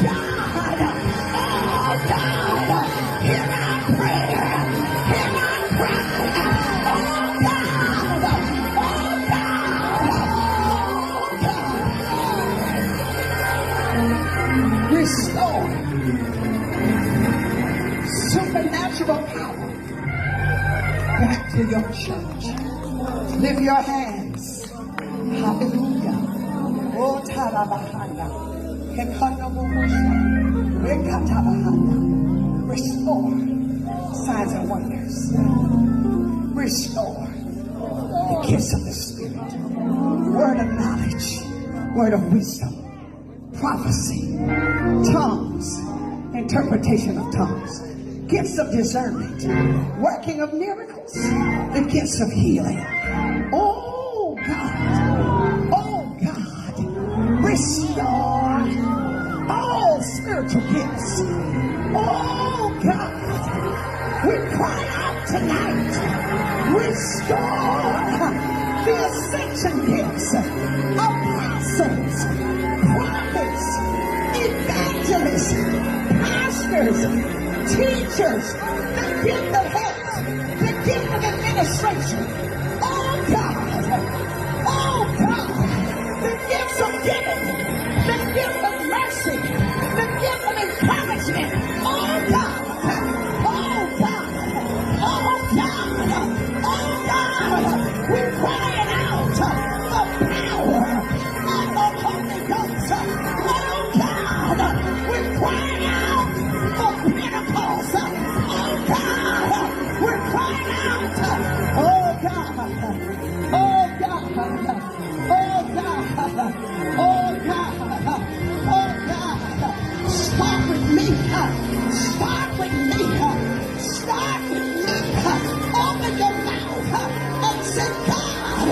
God, oh God, hear our prayer, hear our cry. Oh God, oh God, restore supernatural power back to your church. Lift your hands. Hallelujah. Oh, Tarabahana. Restore signs and wonders. Restore the gifts of the Spirit. Word of knowledge. Word of wisdom. Prophecy. Tongues. Interpretation of tongues. Gifts of discernment. Working of miracles. The gifts of healing. Oh God. Oh God. Restore all spiritual gifts. Oh God. We cry out tonight. Restore the ascension gifts. Apostles, prophets, evangelists, pastors, teachers, the gift of health, the gift of administration. Oh God, the gifts of giving, the gift of mercy, the gift of encouragement. Oh God, we're crying out the power of the Holy Ghost. Oh God, we're crying out for Pentecost. Oh God, we're crying out. Oh God, oh God, oh God, oh God, oh God. Start with me. Start with me. Start with me. Open your mouth and say, God,